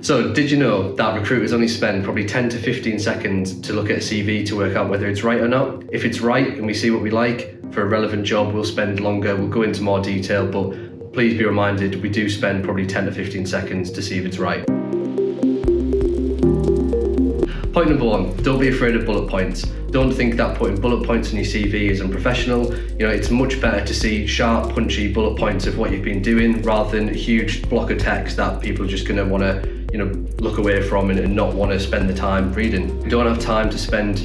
So did you know that recruiters only spend probably 10 to 15 seconds to look at a CV to work out whether it's right or not? If it's right and we see what we like for a relevant job, we'll spend longer, we'll go into more detail, but please be reminded we do spend probably 10 to 15 seconds to see if it's right. Point number 1, don't be afraid of bullet points. Don't think that putting bullet points on your CV is unprofessional. It's much better to see sharp, punchy bullet points of what you've been doing rather than a huge block of text that people are just going to want to look away from and not want to spend the time reading. We don't have time to spend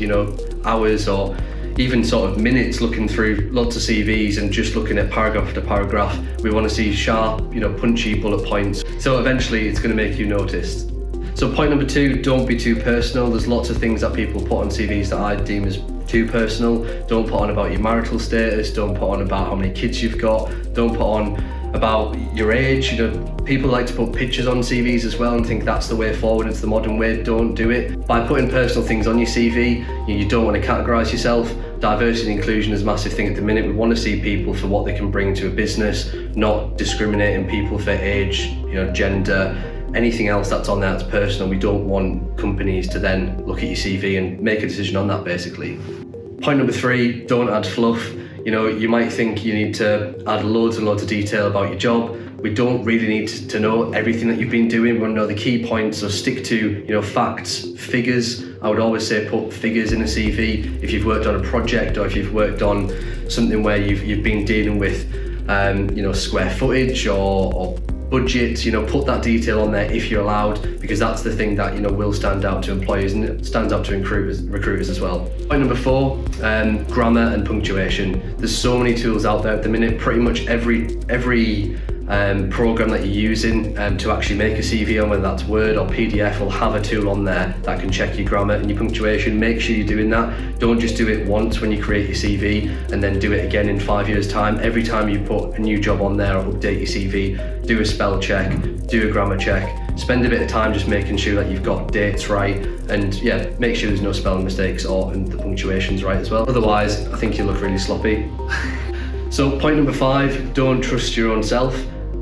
hours or even sort of minutes looking through lots of CVs and just looking at paragraph after paragraph. We want to see sharp, punchy bullet points. So eventually it's going to make you noticed. So point number 2, don't be too personal. There's lots of things that people put on CVs that I deem as too personal. Don't put on about your marital status, don't put on about how many kids you've got, don't put on about your age. People like to put pictures on CVs as well and think that's the way forward, it's the modern way. Don't do it. By putting personal things on your CV, you don't want to categorise yourself. Diversity and inclusion is a massive thing at the minute. We want to see people for what they can bring to a business, not discriminating people for age, gender, anything else that's on there that's personal. We don't want companies to then look at your CV and make a decision on that, basically. Point number 3, don't add fluff. You might think you need to add loads and loads of detail about your job. We don't really need to know everything that you've been doing. We want to know the key points, so stick to facts, figures. I would always say put figures in a CV. If you've worked on a project or if you've worked on something where you've been dealing with square footage or budget, put that detail on there if you're allowed, because that's the thing that will stand out to employers and it stands out to recruiters as well. Point number 4, grammar and punctuation. There's so many tools out there at the minute. Pretty much every program that you're using to actually make a CV on, whether that's Word or PDF, will have a tool on there that can check your grammar and your punctuation. Make sure you're doing that. Don't just do it once when you create your CV and then do it again in 5 years' time. Every time you put a new job on there or update your CV, do a spell check, do a grammar check, spend a bit of time just making sure that you've got dates right, and make sure there's no spelling mistakes and the punctuation's right as well. Otherwise, I think you look really sloppy. So point number 5, don't trust your own self.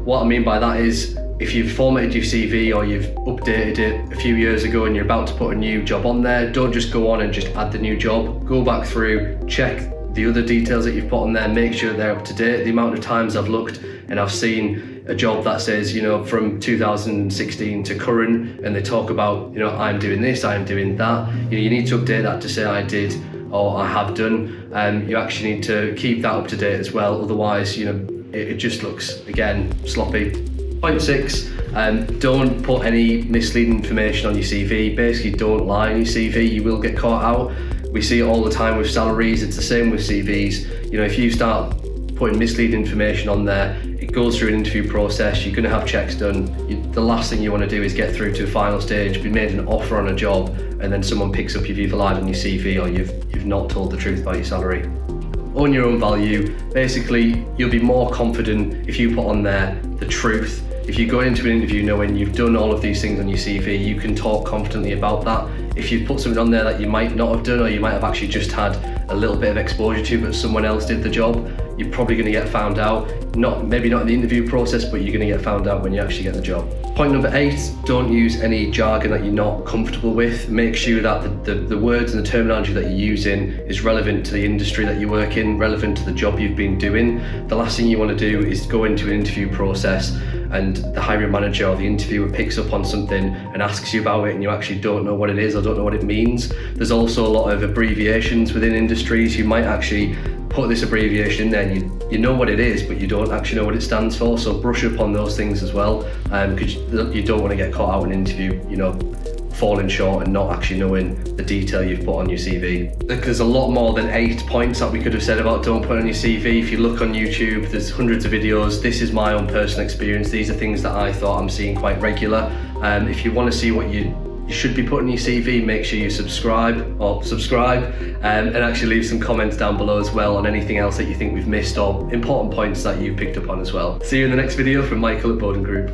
What I mean by that is, if you've formatted your CV or you've updated it a few years ago and you're about to put a new job on there, don't just go on and just add the new job. Go back through, check the other details that you've put on there, make sure they're up to date. The amount of times I've looked and I've seen a job that says, from 2016 to current, and they talk about, I'm doing this, I'm doing that. You need to update that to say I did or I have done. You actually need to keep that up to date as well. Otherwise, it just looks, again, sloppy. Point 6, don't put any misleading information on your CV. Basically, don't lie on your CV. You will get caught out. We see it all the time with salaries. It's the same with CVs. If you start putting misleading information on there, it goes through an interview process. You're going to have checks done. The last thing you want to do is get through to a final stage, be made an offer on a job, and then someone picks up you've either lied on your CV or you've not told the truth about your salary. Own your own value. Basically, you'll be more confident if you put on there the truth. If you go into an interview knowing you've done all of these things on your CV, you can talk confidently about that. If you've put something on there that you might not have done, or you might have actually just had a little bit of exposure to, but someone else did the job, you're probably going to get found out. Maybe not in the interview process, but you're going to get found out when you actually get the job. Point number 8, don't use any jargon that you're not comfortable with. Make sure that the words and the terminology that you're using is relevant to the industry that you work in, relevant to the job you've been doing. The last thing you want to do is go into an interview process and the hiring manager or the interviewer picks up on something and asks you about it and you actually don't know what it is or don't know what it means. There's also a lot of abbreviations within industries. You might actually put this abbreviation in there and you know what it is, but you don't actually know what it stands for. So brush up on those things as well, because you don't want to get caught out in an interview, falling short and not actually knowing the detail you've put on your CV. There's a lot more than 8 points that we could have said about don't put on your CV. If you look on YouTube, there's hundreds of videos. This is my own personal experience. These are things that I thought I'm seeing quite regular. If you want to see what you should be putting in your CV, make sure you subscribe and actually leave some comments down below as well on anything else that you think we've missed or important points that you picked up on as well. See you in the next video from Michael at Boden Group.